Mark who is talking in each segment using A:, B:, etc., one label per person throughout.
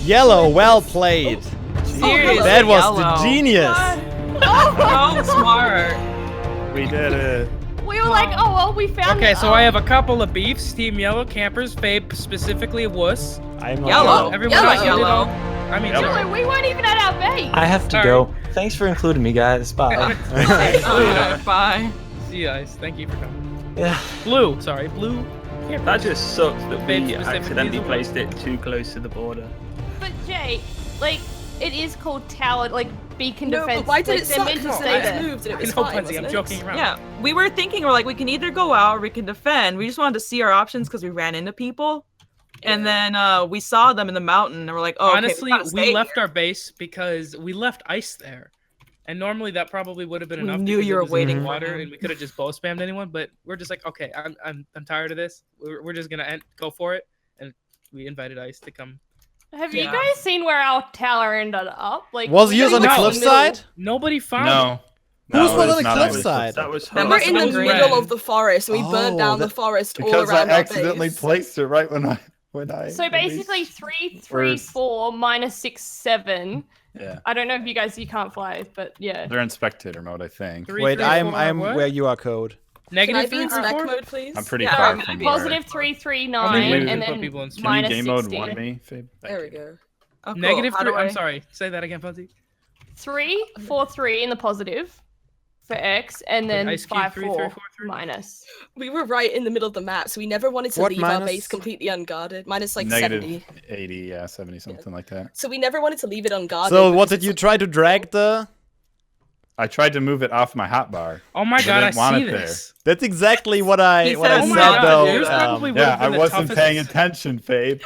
A: Yellow, well played.
B: Seriously,
A: That was
B: yellow.
A: the genius.
B: So smart.
C: We did it.
D: We were like, oh well, we found.
E: Okay, so I have a couple of beefs. Team Yellow, Campers, Fabe, specifically Wuss.
A: I'm not
B: Yellow.
E: Everyone
B: Yellow.
E: else did
B: Yellow.
E: all- I mean,
C: Yellow.
E: sorry.
D: We weren't even at our base.
F: I have to
E: Sorry.
F: go. Thanks for including me, guys. Bye.
B: Bye.
E: See you guys. Thank you for coming.
F: Yeah.
E: Blue. Sorry, Blue. Campers.
C: That just sucks that
E: Fabe
C: we
E: specifically
C: accidentally
E: is a
C: placed it too close to the border.
D: But Jay, like, it is called tower, like beacon
G: No,
D: defense.
G: but why did
D: like,
G: it
D: they're
G: suck?
D: meant to
G: Because
D: stay
G: they
D: there.
G: moved and it was
E: No,
G: fine,
E: Pudsey,
G: wasn't
E: I'm
G: it?
E: joking around.
B: Yeah, we were thinking we can either go out or we can defend. We just wanted to see our options because we ran into people, and then we saw them in the mountain and we're like, oh,
E: Honestly,
B: okay,
E: we left our base because we left ice there. And normally that probably would have been
B: We
E: enough.
B: knew
E: because
B: you
E: it
B: were
E: was in
B: waiting
E: the
B: for
E: water,
B: him.
E: and we could have just bow spammed anyone. But we're just like, okay, I'm tired of this. We're just gonna go for it, and we invited ice to come.
D: Have you
B: Yeah.
D: guys seen where our tower ended up? Like,
A: Was
D: we
A: he on the
D: were in
A: cliffside?
E: Nobody found it.
C: No.
A: Who's
C: No,
A: was
C: it
A: on the
C: not
A: cliffside?
C: That was
B: That
G: We
C: her.
G: were
B: must
G: in
B: have
G: the
B: been
G: middle
B: red.
G: of the forest and we burned
A: Oh,
G: down
A: that-
G: the forest all
H: Because
G: around
H: I
G: our
H: accidentally
G: base.
H: placed it right when I
D: So basically, 3, 3, 4 minus 6, 7.
H: Yeah.
D: I don't know if you guys can't fly, but yeah.
H: They're in spectator mode, I think.
E: Three,
A: Wait,
E: three,
A: I'm
E: four,
A: I'm
E: what?
A: where you are, code.
G: Can I
E: Negative
G: be in
E: 3, 3,
G: spec
E: 4?
G: mode, please?
H: I'm pretty
B: Yeah,
H: far
B: I'm
H: from
D: Positive 3, 3,
E: Maybe
D: 9,
E: we
D: and
E: can put
D: then
E: people in
H: Can you
D: minus
H: game mode
D: 16.
H: one me, Fabe?
G: There we go.
B: Oh, cool.
E: Negative
B: How
E: 3.
B: do
E: I'm
B: I-
E: sorry. Say that again, Fuzzy.
D: 3, 4, 3 in the positive for X, and then
E: Ice Cube,
D: 5,
E: 3,
D: 4
E: 3, 4, 3.
D: minus.
G: We were right in the middle of the map, so we never wanted to
A: What
G: leave our
A: minus?
G: base completely unguarded. Minus like
H: Negative
G: 70.
H: 80, yeah, 70, something like that.
G: So we never wanted to leave it unguarded.
A: So what
G: because
A: did you
G: it's
A: try to drag the?
H: I tried to move it off my hotbar.
E: Oh my
H: But
E: god, I
H: didn't want
E: see
H: it there.
E: this.
A: That's exactly what I
B: He
A: what
B: said
A: I
B: oh
A: said
B: my God,
A: though.
E: yours probably would
H: Yeah,
E: have
H: I
E: been the
H: wasn't
E: toughest.
H: paying attention, Fabe.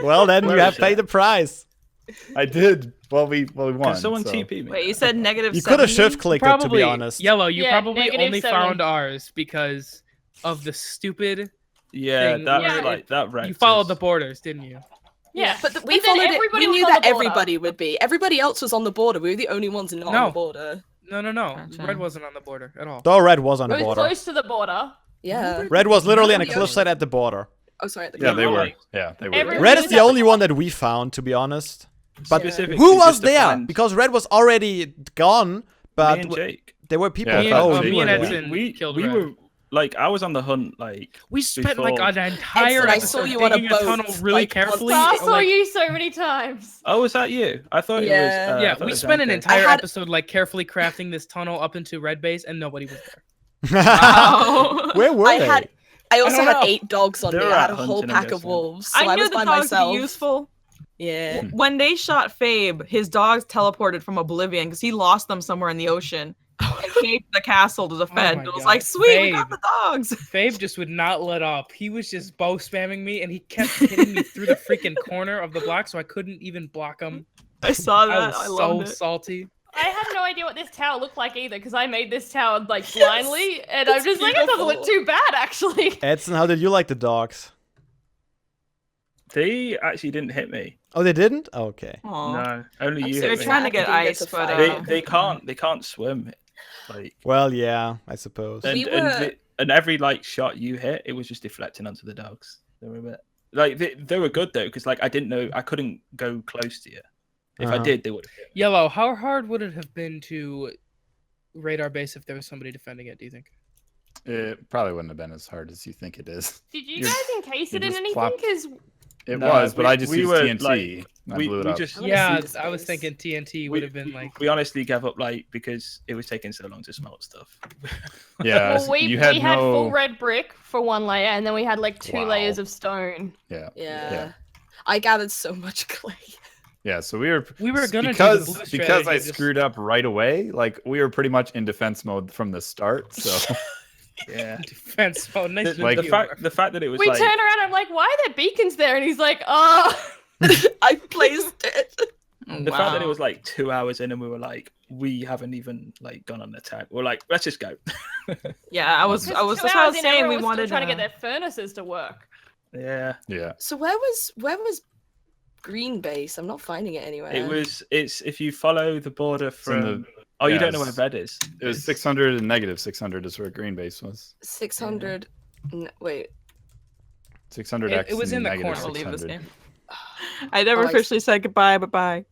A: Well, then you
C: Where
A: have
C: is
A: paid
C: it?
A: the price.
H: I did. Well, we won.
C: Can someone
H: so.
C: TP me?
B: Wait, you said negative
A: You could have
B: 70?
A: shift clicked it, to
E: Probably
A: be honest.
E: Yellow. You
D: Yeah,
E: probably
D: negative
E: only
D: 7.
E: found ours because of the stupid.
C: Yeah,
E: thing
C: that
D: where
C: was like that wrecked
E: You followed
C: us.
E: the borders, didn't you?
D: Yeah,
G: But we
D: And then
G: followed it.
D: everybody
G: We
D: was
G: knew
D: on
G: that
D: the border.
G: everybody would be. Everybody else was on the border. We were the only ones not
E: No.
G: on the border.
E: No.
B: Gotcha.
E: Red wasn't on the border at all.
A: Though Red was on
D: It
A: the
D: was
A: border.
D: close to the border.
G: Yeah.
A: Red was literally on a
G: Yeah.
A: cliffside at the border.
G: Oh, sorry.
H: Yeah, they were.
C: Right.
H: Yeah, they were.
D: Everyone-
A: Red is the only one that we found, to be honest. But
C: Specifically
A: who was
C: just to
A: there?
C: find
A: Because Red was already gone,
C: me
A: but
C: and Jake.
A: there were people.
H: Yeah,
E: Me and-
A: oh,
E: me
A: you
E: and
A: were
E: Edson
A: there.
C: We
E: killed
C: we
E: Red.
C: were like I was on the hunt like
E: We spent like
C: before.
E: an entire
G: Edson, I saw
E: episode
G: you on a
E: digging a
G: boat,
E: tunnel really
G: like,
E: carefully.
D: I saw
E: like-
D: you so many times.
C: Oh, was that you? I thought
G: Yeah.
C: it was. I
E: Yeah,
C: thought it
E: we
C: was
E: spent an
C: Dante.
E: entire
G: had-
E: episode like carefully crafting this tunnel up into Red Base, and nobody was there.
B: Oh.
A: Where were
G: I
A: they?
G: had. I also
E: don't
G: had
E: know.
G: 8 dogs on
C: They
G: me.
C: were
G: I had
C: out
G: a whole
C: hunting, I'm
G: pack of
C: guessing.
G: wolves. So
B: I knew
G: was
B: the
G: by
B: dogs
G: myself.
B: would be useful.
G: Yeah.
B: When they shot Fabe, his dogs teleported from Oblivion because he lost them somewhere in the ocean and came to the castle to defend.
E: my
B: It was
E: God.
B: like, sweet, we got
E: Fabe.
B: the dogs.
E: Fabe just would not let up. He was just bow spamming me, and he kept hitting me through the freaking corner of the block, so I couldn't even block him.
B: I saw
E: I
B: that.
E: was
B: I
E: so
B: loved it.
E: salty.
D: I had no idea what this tower looked like either, because I made this tower like blindly, and I'm
G: it's
D: just like, it doesn't look
G: beautiful.
D: too bad actually.
A: Edson, how did you like the dogs?
C: They actually didn't hit me.
A: Oh, they didn't? Okay.
B: Aw.
C: No, only
G: I'm
C: you
G: so
B: They were
C: hit me.
B: trying to
G: glad
B: get
G: we didn't get
B: ice,
G: to
B: but
G: fight.
C: They can't swim. Like
A: Well, yeah, I suppose.
C: and,
G: We
C: and,
G: were-
C: the- and every like shot you hit, it was just deflecting onto the dogs. They were a bit like they were good though, because like I didn't know I couldn't go close to you. If I
A: Uh-huh.
C: did, they would have hit me.
E: Yellow, how hard would it have been to raid our base if there was somebody defending it, do you think?
H: It probably wouldn't have been as hard as you think it is.
D: Did you
H: You're-
D: guys encase
H: you
D: it in
H: just
D: anything?
H: plopped-
D: Because
H: It
C: No,
H: was, but I just
C: we
H: used
C: were,
H: TNT.
C: like,
H: and I
C: we
H: blew it
C: we
H: up.
C: just
G: I wanna
E: Yeah,
G: see this
E: I was
G: place.
E: thinking TNT would have been like.
C: we honestly gave up like because it was taking so long to smelt stuff.
H: Yeah,
D: well, we
H: you had
D: had
H: no.
D: full red brick for one layer, and then we had like 2
H: Wow.
D: layers of stone.
H: Yeah,
G: Yeah. I gathered so much clay.
H: yeah. So we were
E: We were gonna do the
H: because
E: blue
H: because I
E: strategy, just-
H: screwed up right away. Like we were pretty much in defense mode from the start. So
C: Yeah.
E: Defense mode. Nice to
H: like,
E: meet you.
C: the fact that it was
D: We
C: like
D: turn around, I'm like, why are there beacons there? And he's like, oh.
G: I placed it.
C: the fact that it was like 2 hours in and we were like, we haven't even like gone on attack. We're like, let's just go.
B: Yeah, I was. That's what I was saying. We wanted
D: trying to get their furnaces to work.
C: Yeah.
H: yeah,
G: So where was Green Base? I'm not finding it anywhere.
C: It's if you follow the border
H: in
C: from
H: the-
C: Oh, you
H: yeah,
C: don't know where
H: it's-
C: Red is.
H: it was 600 and negative 600 is where green base was.
G: 600. Wait.
H: 600
E: It
H: X
E: was in
H: and
E: the
H: negative
E: corner.
B: I'll leave this
H: 600.
B: game. I never
G: Oh, I
B: officially said goodbye, but bye.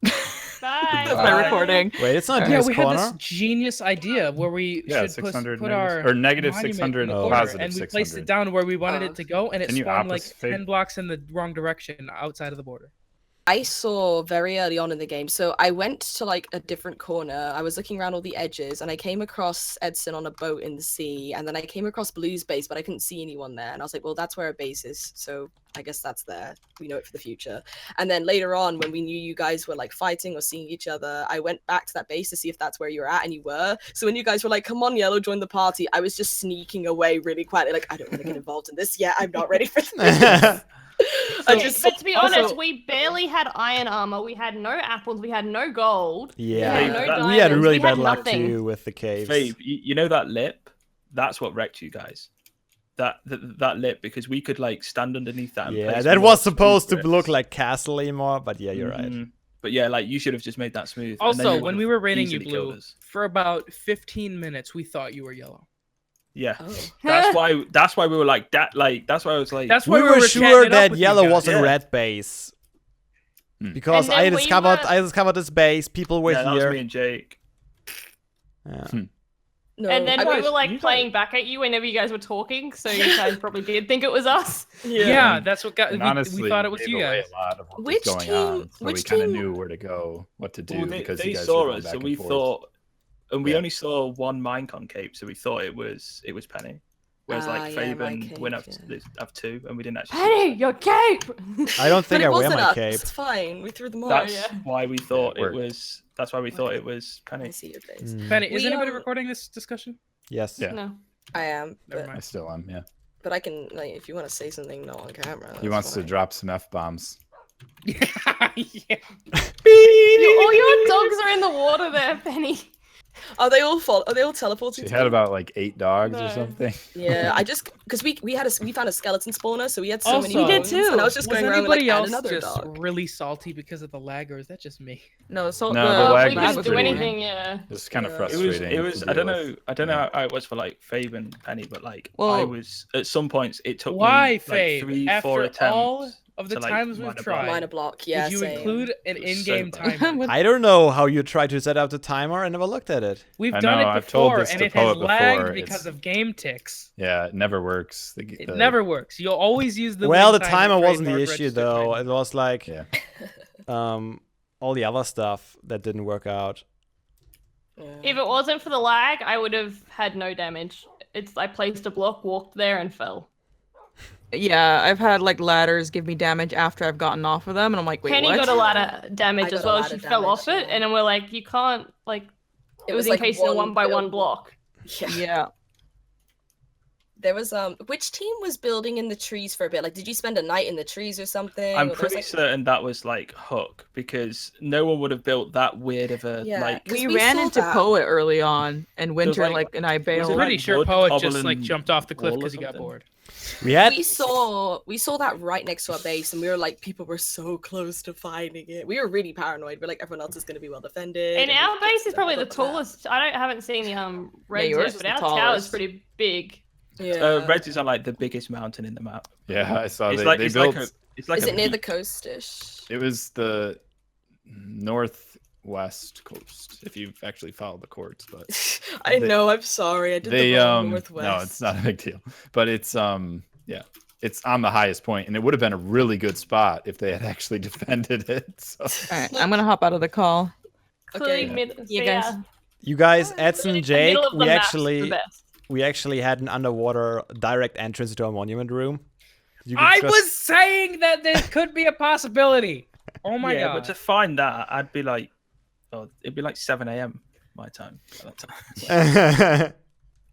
D: Bye.
B: That's my recording.
A: Wait, it's not
E: Yeah,
A: this
E: we had
A: corner.
E: this genius idea where we
H: Yeah,
E: should
H: 600
E: put
H: negative-
E: our
H: or negative
E: monument
H: 600
E: in the
A: Oh.
E: corner,
H: positive
E: and we placed
H: 600.
E: it down where we wanted
G: Oh.
E: it to go, and it
H: Can you
E: spawned like
H: opposite fade?
E: 10 blocks in the wrong direction outside of the border.
G: I saw very early on in the game. So I went to like a different corner. I was looking around all the edges and I came across Edson on a boat in the sea. And then I came across Blue's base, but I couldn't see anyone there. And I was like, well, that's where our base is. So I guess that's there. We know it for the future. And then later on, when we knew you guys were like fighting or seeing each other, I went back to that base to see if that's where you were at. And you were. So when you guys were like, come on, Yellow, join the party, I was just sneaking away really quietly. Like, I don't want to get involved in this yet. I'm not ready for this. I just
D: But to be honest,
E: also-
D: we barely had iron armor. We had no apples. We had no gold.
A: Yeah,
D: We
C: had no
A: we had
D: diamonds,
A: really
D: we had
A: bad luck
D: nothing.
A: too with the caves.
C: Fabe, you know that lip? That's what wrecked you guys. That lip, because we could like stand underneath that. And
A: Yeah,
C: place
A: that
C: more
A: was supposed to
C: secrets.
A: look like castle more, but yeah, you're right.
C: Mhm. But yeah, like you should have just made that smooth. and then
E: Also,
C: you
E: when
C: would've
E: we were raiding you
C: easily killed
E: blue,
C: us.
E: for about 15 minutes, we thought you were yellow.
C: Yeah,
G: Oh.
C: that's why we were like that. Like that's why I was like.
E: That's
A: We
E: why
A: were
E: chatting
A: sure
E: it up
A: that
E: with you
A: yellow
E: guys.
A: was in
C: Yeah.
A: red base.
H: Hmm.
A: Because
D: And then we
A: I discovered this base, people were
C: yeah, that was
A: here.
C: me and Jake.
A: Yeah.
G: No,
D: And then
G: I
D: we
G: was-
D: were like
C: you
D: playing back at you whenever you guys were talking, so you guys probably did think it was us.
E: Yeah, that's what got.
H: And
E: We,
H: honestly,
E: we thought it was
H: gave
E: you
H: away
E: guys.
H: a lot of what was
G: Which
H: going
G: team-
H: on, so we
G: which
H: kind of
G: team-
H: knew where to go, what to do,
C: Well,
H: because
C: they
H: you guys
C: saw
H: were going
C: us,
H: back
C: so
H: and
C: we
H: forth.
C: thought, and we
H: Yeah.
C: only saw one minecon cape, so we thought it was Penny. Whereas like
G: yeah,
C: Fabe
G: my
C: and
G: cape,
C: Win have
G: yeah.
C: two, and we didn't actually.
D: Penny, your cape.
A: I don't
G: But
A: think
G: it
A: I wear
G: wasn't
A: my
G: us.
A: cape.
G: It's fine. We threw them all.
C: That's
D: yeah.
C: why we thought
H: it
C: it
H: worked.
C: was. That's why we thought
G: Okay.
C: it was
G: I
C: Penny.
G: see your face.
A: Mm.
E: Penny, is
G: We,
E: anybody
G: um,
E: recording this discussion?
A: Yes.
H: Yeah.
D: No.
G: I am,
E: Never
G: but,
E: mind.
H: I still am, yeah.
G: but I can like if you want to say something not on camera.
H: He
G: that's
H: wants to
G: fine.
H: drop some F-bombs.
E: yeah.
D: All your dogs are in the water there, Penny.
G: Are they all teleporting?
H: She
G: to
H: had
G: me?
H: about like 8 dogs
D: No.
H: or something.
G: Yeah, I just because we found a skeleton spawner, so we had so many.
E: Also- We did
G: bones,
B: too.
G: And I was just
E: Was
G: going around with,
E: anybody
G: like, add
E: else
G: another
E: just
G: dog.
E: really salty because of the lag, or is that just me?
B: No, so
H: No,
D: Well,
H: the lag
D: we
H: was
D: couldn't do
H: pretty-
D: anything. Yeah.
H: It's kind of
G: Yeah.
H: frustrating.
C: It was.
H: to
C: I don't
H: deal
C: know.
H: with.
C: I don't know
H: Yeah.
C: how it was for like Fabe and Penny, but like I
B: Well-
C: was at some points. It took
E: Why,
C: me like
E: Fabe?
C: 3-4
E: After
C: attempts.
E: all of the
C: to, like,
E: times
C: mine
E: we've
C: a
E: tried,
C: block.
G: Minor block, yeah.
E: would you
G: same.
E: include an
C: It was so
E: in-game
C: bad.
E: timer?
A: I don't know how you try to set up the timer. I never looked at it.
E: We've
H: I
E: done
H: know,
E: it
H: I've told
E: before,
H: this
E: and
H: to
E: it has
H: Poet
E: lagged
H: before,
E: because
H: it's-
E: of game ticks.
H: Yeah, it never works.
E: It never works. You'll always use the.
A: Well, the
E: win
A: timer wasn't the
E: trademark
A: issue
E: registered
A: though.
E: timer.
A: It was like
H: Yeah.
A: all the other stuff that didn't work out.
G: Yeah.
D: If it wasn't for the lag, I would have had no damage. I placed a block, walked there, and fell.
B: yeah, I've had like ladders give me damage after I've gotten off of them, and I'm like, wait,
D: Penny
B: what?
D: got a lot of damage
G: I
D: as
G: got a
D: well.
G: lot
D: She
G: of
D: fell off
G: damage,
D: it,
G: yeah.
D: and then we're like, you can't like. It was
G: like
D: encased in a
G: one
D: 1x1
G: build.
D: block.
G: Yeah.
B: Yeah.
G: There was which team was building in the trees for a bit? Like, did you spend a night in the trees or something?
C: I'm
G: Or there was,
C: pretty
G: like-
C: certain that was like Hook, because no one would have built that weird of a
G: Yeah,
C: like.
G: 'cause
B: We
G: we
B: ran
G: saw
B: into
G: that.
B: Poet early on, and Winter
C: like-
B: and I
C: was it
B: bailed.
E: I'm
C: like
E: pretty sure
C: wood,
E: Poet
C: cobble,
E: just like
C: and
E: jumped off the cliff
C: wall or
E: because he got
C: something?
E: bored.
A: We had
G: we saw that right next to our base, and we were like, people were so close to finding it. We were really paranoid. We're like, everyone else is going to be well defended.
D: And
G: we
D: our
G: picked
D: base is
G: them
D: probably the
G: up for that.
D: tallest. I haven't seen the reds
B: yours
D: yet,
B: is
D: but
B: the
D: our tower is
B: tallest.
D: pretty big.
G: Yeah.
C: Reds is on like the biggest mountain in the map.
H: Yeah, I saw
C: It's
H: they,
C: like
H: they
C: it's
H: built.
C: like a. It's like
G: Is
C: a
G: it near the
C: peak.
G: coast-ish?
H: It was the northwest coast. If you've actually followed the courts, but
G: I
H: They-
G: know. I'm sorry. I did
H: they
G: the wrong northwest.
H: no, it's not a big deal. But it's yeah, it's on the highest point, and it would have been a really good spot if they had actually defended it. So
B: All right, I'm gonna hop out of the call.
D: Clearly,
G: Okay.
D: mid.
B: You
D: yeah.
B: guys-
A: you guys,
D: Really,
A: Edson,
D: the
A: Jake.
D: middle of the
A: We
D: map's the
A: actually
D: best.
A: had an underwater direct entrance to our monument room. You could
E: I
A: just-
E: was saying that there could be a possibility. Oh my
C: yeah,
E: god!
C: but to find that, I'd be like, oh, it'd be like 7 a.m. my time at that time.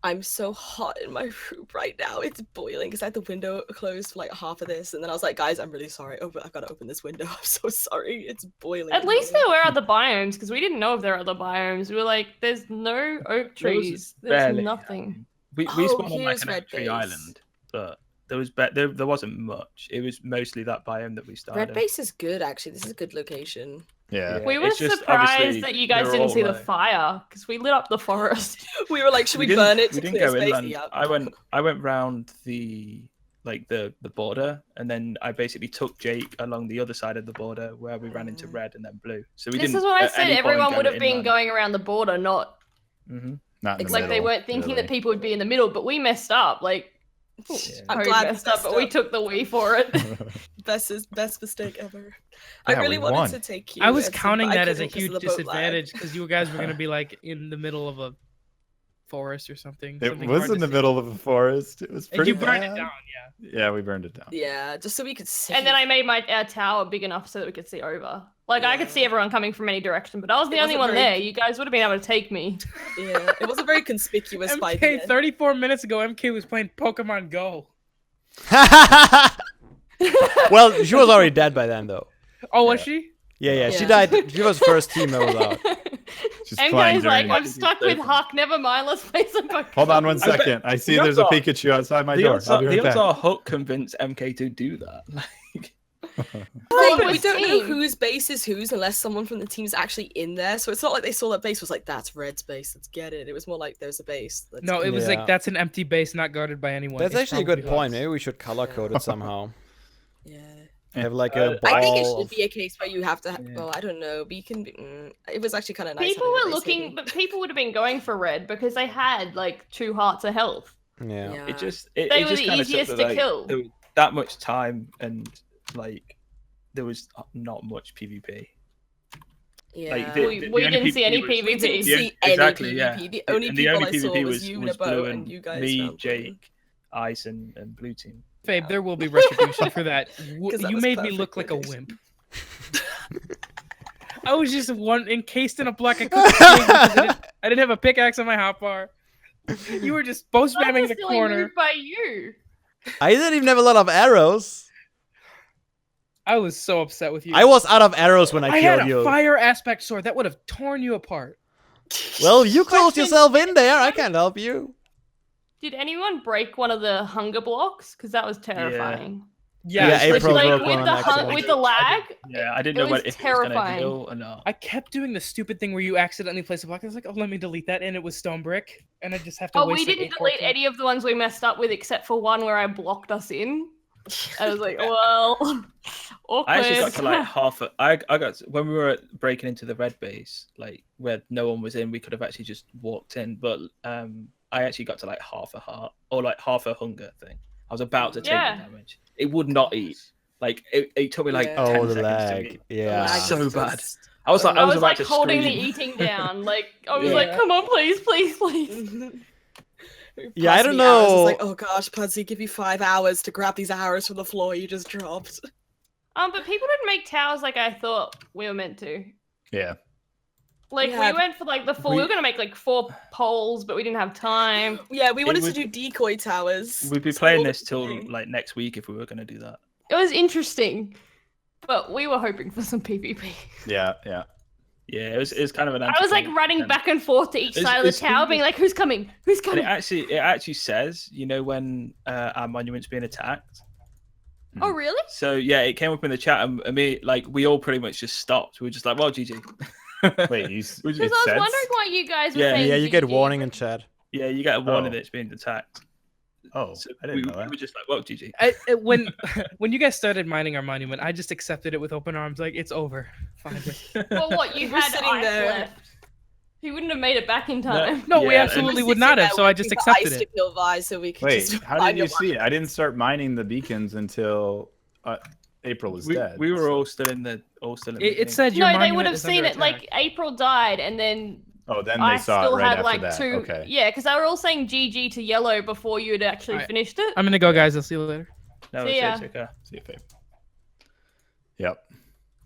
G: I'm so hot in my room right now. It's boiling because I had the window closed for like half of this, and then I was like, guys, I'm really sorry. I've got to open this window. I'm so sorry. It's boiling.
D: At
G: in
D: least
G: here.
D: there were other biomes because we didn't know if there were other biomes. We were like, "There's no oak
C: There was
D: trees. There's
C: barely,
D: nothing."
C: We
G: Oh,
C: spawned on like
G: here's
C: an
G: Red
C: oak tree
G: Base.
C: island, but there wasn't much. It was mostly that biome that we started.
G: Red base is good actually. This is a good location.
H: yeah,
C: Yeah.
D: We were
C: it's just
D: surprised
C: obviously
D: that you guys
C: they're
D: didn't
C: all
D: see the
C: low.
D: fire because we lit up the forest.
G: We were like, should we,
C: didn't-
G: burn it
C: We
G: to
C: didn't
G: clear
C: go
G: space?
C: inland.
G: Yep.
C: I went round the like the border, and then I basically took Jake along the other side of the border where we ran into red and then blue. So we
D: This
C: didn't.
D: is what I
C: at
D: said.
C: any point
D: Everyone
C: go
D: would have been
C: inland.
D: going around the border, not
C: Mhm.
H: Not in the
D: like they
H: middle,
D: weren't thinking
H: really.
D: that people would be in the middle. But we messed up. Like
G: I'm
D: Code
G: glad we
D: messed up,
G: messed
D: but we
G: up.
D: took the Wii for it.
G: Best mistake ever. I
H: Yeah,
G: really
H: we
G: wanted
H: won.
G: to take you.
E: I was
G: Edson,
E: counting
G: but I
E: that as a
G: couldn't 'cause of
E: huge
G: the boat lag.
E: disadvantage because you guys were gonna be like in the middle of a forest or something.
H: It
E: something
H: was
E: hard
H: in
E: to
H: the
E: see.
H: middle of a forest. It was
E: And
H: pretty
E: you burned it
H: bad.
E: down, yeah.
H: Yeah, we burned it down.
G: Yeah, just so we could see.
D: And then I made my tower big enough so that we could see over. Like I could see everyone coming from any direction, but I was the
G: It
D: only
G: wasn't
D: one
G: very-
D: there. You guys would have been able to take me.
G: Yeah, it wasn't very conspicuous by the
E: MK,
G: end.
E: 34 minutes ago, MK was playing Pokemon Go.
A: Well, she was already dead by then, though.
E: Oh, was she?
A: Yeah, she
G: Yeah.
A: died. She was first team that was out.
H: She's
D: And
H: flying
D: guys, like,
H: during-
D: I'm stuck with Huck. Never mind. Let's play some Pokemon.
H: Hold on one
C: I bet-
H: second. I see
C: the
H: there's a
C: odds are-
H: Pikachu outside my
C: The
H: door.
C: odds
H: I'll
C: are,
H: be right
C: the odds
H: back.
C: are Hook convinced MK to do that.
G: Thing,
D: Well,
G: we
D: it was
G: don't know
D: team.
G: whose base is whose unless someone from the team's actually in there. So it's not like they saw that base was like, that's Red's base, let's get it. It was more like, there's a base. Let's
E: No,
G: go.
E: it was
A: Yeah.
E: like that's an empty base not guarded by anyone.
A: That's
E: It's
A: actually a good
E: probably
A: point.
E: us.
A: Maybe we should color code it somehow.
G: Yeah.
A: Have like a ball.
G: I think it should
A: of-
G: be a case where you have to.
C: Yeah.
G: Well, I don't know, but you can. It was actually kind of nice.
D: People
G: having a
D: were
G: base
D: looking,
G: hidden.
D: but people would have been going for red because they had like 2 hearts of health.
A: Yeah.
G: Yeah.
C: It just
D: They
C: it
D: were
C: just
D: the
C: kind of
D: easiest to kill.
C: There was that much time and like there was not much PvP.
G: Yeah.
C: Like,
D: We
C: the
D: didn't
C: only
D: see any
C: PvP was-
G: we didn't
D: PvP.
C: Yeah,
G: see any
C: exactly,
G: PvP.
C: yeah.
G: The only
C: And
G: people I
C: PvP
G: saw was you in a
C: Blue
G: boat and you guys.
C: me,
G: found blue.
C: Jake, Ice, and Blue Team.
E: Fabe, there will be retribution for that.
G: 'Cause that
E: You
G: was
E: made me
G: perfect
E: look like a
G: location.
E: wimp. I was just encased in a block. I couldn't see because I didn't have a pickaxe on my hotbar. You were just both
D: I
E: spamming
D: was
E: the
D: silly
E: corner.
D: moved by you.
A: I didn't even have a lot of arrows.
E: I was so upset with you.
A: I was out of arrows when I
E: had
A: killed
E: a
A: you.
E: fire aspect sword that would have torn you apart.
A: Well, you closed
D: Question-
A: yourself in there. I can't help you.
D: Did anyone break one of the hunger blocks? Because that was terrifying.
A: Yeah,
E: it's
A: April
E: like-
A: broke
D: Like
A: one
D: with
A: on
D: the
A: accident.
D: with the lag.
C: Yeah, I didn't
D: It
C: know
D: was
C: if it was gonna
D: terrifying.
C: deal or not.
E: I kept doing the stupid thing where you accidentally place a block. I was like, oh, let me delete that, and it was stone brick, and I just have to.
D: Oh,
E: waste
D: we
E: like
D: didn't
E: 8
D: delete
E: fortune.
D: any of the ones we messed up with except for one where I blocked us in. I was like, well, awkward.
C: I actually got to like half. I got when we were breaking into the red base, like where no one was in. We could have actually just walked in, but I actually got to like half a heart or like half a hunger thing. I was about to take
D: Yeah.
C: the damage. It would not eat. Like it took me like
G: Yeah.
C: 10
A: Oh, the
C: seconds to
A: lag.
C: eat.
A: Yeah.
G: Lag
C: So
G: is
C: bad.
G: just-
C: I was like,
D: I was
C: about
D: like
C: to
D: holding the
C: scream.
D: eating down. Like I was
C: Yeah.
D: like, come on, please, please, please.
A: Yeah, I
G: Plus
A: don't
G: the arrows,
A: know.
G: It's like, oh gosh, Pudsey, give you 5 hours to grab these arrows from the floor you just dropped.
D: But people didn't make towers like I thought we were meant to.
H: Yeah.
D: Like
G: Yeah.
D: we went for like the full. We
C: We-
D: were gonna make like 4 poles, but we didn't have time.
G: Yeah, we wanted
C: would-
G: to do decoy towers.
C: We'd be
G: So
C: playing
G: all
C: this
G: the
C: till
G: thing.
C: like next week if we were going to do that.
D: It was interesting, but we were hoping for some PvP.
H: Yeah. Yeah.
C: Yeah, it was kind of an.
D: I was like
C: anticlimax,
D: running
C: and-
D: back and forth to each
C: It's-
D: side of the
C: it's
D: tower,
C: been-
D: being like, "Who's coming? Who's
C: And
D: coming?"
C: it actually says, you know, when our monument's being attacked.
D: Oh, really?
C: So yeah, it came up in the chat, and me like we all pretty much just stopped. We were just like, well, GG.
H: Wait,
C: We
H: you.
C: just-
D: Because I was wondering why you guys were
C: Yeah.
D: saying.
A: Yeah, you get
D: GG.
A: warning in chat.
C: Yeah, you get a warning
H: Oh.
C: that it's being attacked.
H: Oh,
C: So
H: I didn't know
C: we
H: that.
C: were just like, well, GG.
E: When when you guys started mining our monument, I just accepted it with open arms. Like it's over. Finally.
D: Well, what you
G: We're
D: had
G: sitting
D: ice
G: there.
D: left. He wouldn't have made it back in time.
E: No, we
C: Yeah,
E: absolutely
G: We're
E: would not
G: sitting
E: have.
G: there
E: So I
G: waiting
E: just
G: for
E: accepted
G: ice
E: it.
G: to kill Vi so we could
H: Wait,
G: just
H: how
G: find
H: did you
G: your
H: see it? I didn't start mining the beacons until April was dead.
C: We were all still in the
E: It said your
D: No, they
E: monument
D: would have
E: is
D: seen
E: under
D: it. Like
E: attack.
D: April died, and then
H: Oh, then
D: I
H: they saw
D: still
H: it right
D: had
H: after
D: like
H: that.
D: 2.
H: Okay.
D: Yeah, because they were all saying GG to yellow before you had actually
E: Alright.
D: finished it.
E: I'm gonna go, guys. I'll see you later.
C: No,
D: See ya.
C: it's okay.
H: See if they. Yep.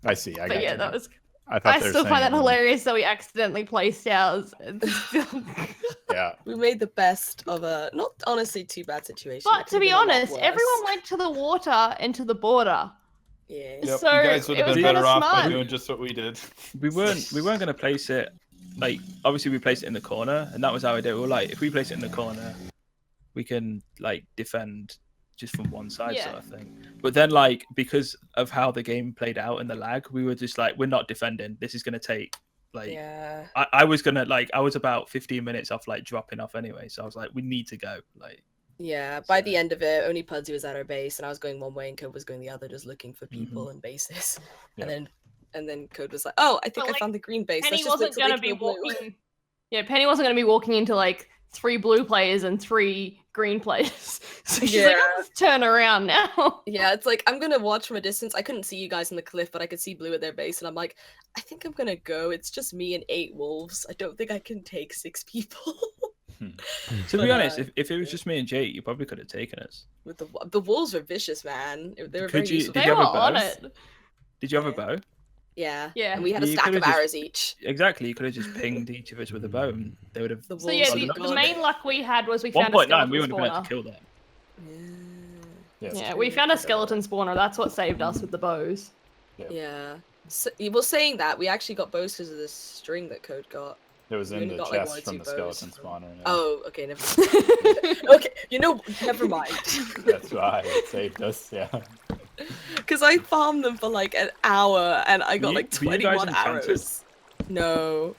H: I see. I
D: But
H: got
D: yeah,
H: you.
D: that was.
H: I thought
D: I
H: they were
D: still find that
H: saying-
D: hilarious that we accidentally placed ours. And still...
H: Yeah.
G: We made the best of a not honestly too bad situation. It
D: But
G: could
D: to
G: have
D: be
G: been a lot
D: honest,
G: worse.
D: everyone went to the water and to the border.
G: Yeah.
H: Yep,
D: So
H: you guys would have
D: it was
H: been
D: kinda
H: better off by
D: smart.
H: doing just what we did.
C: We weren't going to place it like obviously we placed it in the corner, and that was our idea. We were like, if we place it in the corner, we can like defend just from one side,
D: Yeah.
C: sort of thing. But then like because of how the game played out and the lag, we were just like, we're not defending. This is going to take like.
G: Yeah.
C: I was gonna like I was about 15 minutes off like dropping off anyway, so I was like, we need to go. Like
G: Yeah, by the
H: So-
G: end of it, only Pudsey was at our base, and I was going one way, and Code was going the other, just looking for people and bases. And then Code was like, "Oh, I think
D: But,
G: I
D: like,
G: found the green base.
D: Penny
G: Let's just wait
D: wasn't
G: till they
D: gonna be
G: kill blue."
D: walking. Yeah, Penny wasn't gonna be walking into like 3 blue players and 3 green players. So she's like, I'll just turn around now.
G: Yeah, it's like I'm gonna watch from a distance. I couldn't see you guys in the cliff, but I could see blue at their base, and I'm like, I think I'm gonna go. It's just me and 8 wolves. I don't think I can take 6 people.
C: To be
G: But,
C: honest, if it was just me and Jake, you probably could have taken us.
G: With the wolves were vicious, man. They were
C: Could
G: very
C: you-
G: useful.
C: did
D: They
C: you
D: were
C: have a bow?
D: on it.
C: Did you have a bow?
G: Yeah.
D: Yeah.
G: And we had a
C: You
G: stack
C: could've
G: of
C: just-
G: arrows each.
C: Exactly, you could have just pinged each of us with a bow, and they would have.
G: The
D: So yeah,
G: wolves
D: the,
G: were
D: the
G: gone.
D: main luck we had was we found a
C: 1.9,
D: skeleton
C: we wouldn't have been able
D: spawner.
C: to kill them.
G: Yeah.
H: Yes.
D: Yeah, we found a skeleton spawner. That's what saved us with the bows.
G: Yeah. So, well, saying that, we actually got bows because of the string that Code got.
H: It was
G: We
H: in
G: only
H: the
G: got, like,
H: chest
G: 1 or
H: from
G: 2
H: the
G: bows.
H: skeleton spawner. Yeah.
G: Oh, okay, never mind. Okay, never mind.
H: That's why it saved us. Yeah.
G: Because I farmed them for like an hour and I got
C: Were you-
G: like
C: were you guys
G: 21
C: enchanted?
G: arrows. No.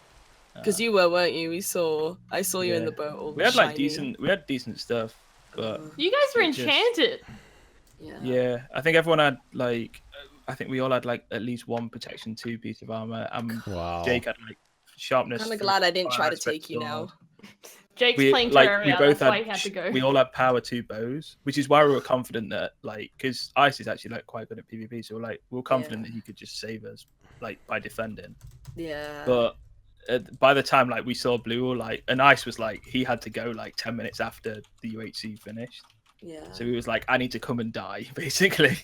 G: Because you were, weren't you? I saw you in
C: Yeah.
G: the boat. All
C: We had like
G: shiny.
C: we had decent stuff, but
D: You guys were
C: It just-
D: enchanted.
G: Yeah.
C: yeah, I think everyone had like, I think we all had like at least 1 protection 2 piece of armor, and
A: Wow.
C: Jake had like sharpness.
G: Kind of
C: 3,
G: glad I didn't try
C: fire
G: to
C: aspect
G: take you now.
C: sword.
D: Jake's
C: We
D: playing
C: like
D: Terraria,
C: we both
D: that's why he
C: had
D: had to go.
C: we all had power 2 bows, which is why we were confident that like, because Ice is actually like quite good at PvP, so we were confident that he could just save us like by defending.
G: Yeah.
C: But by the time like we saw blue, like, and Ice was like, he had to go like 10 minutes after the UHC finished,
G: yeah.
C: so he was like, I need to come and die basically.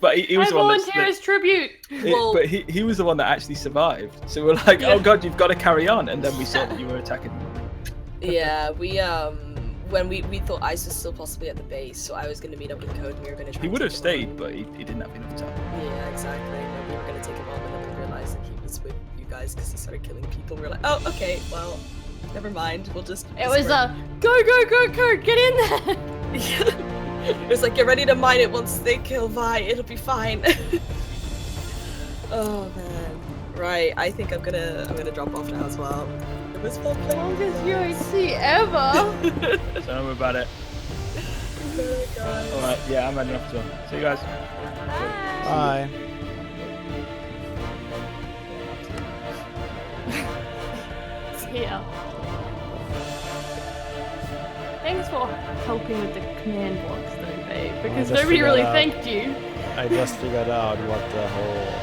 C: But he
D: I
C: was the one
D: volunteer as tribute.
G: Well-
C: but he was the one that actually survived, so we're like, oh god, you've got to carry on. And then we saw that you were attacking.
G: Yeah, we when we thought Ice was still possibly at the base, so I was gonna meet up with Code and we were gonna try.
C: He
G: and
C: would have
G: take him
C: stayed,
G: on.
C: but he didn't have enough time.
G: Yeah, exactly. And we were gonna take him on, and then we realized that he was with you guys because he started killing people. We were like, oh, okay, well, never mind. We'll just.
D: It was go, get in there.
G: It was like, get ready to mine it once they kill Vi. It'll be fine. Oh man. Right. I think I'm gonna drop off now as well. It was fun playing.
D: Longest UHC ever.
C: Tell him about it.
G: Guys.
C: All right, yeah, I'm heading off as well. See you guys.
A: Bye.
D: Yeah. Thanks for helping with the command blocks though, babe, because
A: just
D: nobody really
A: figured out.
D: thanked you.
A: I just figured out what the whole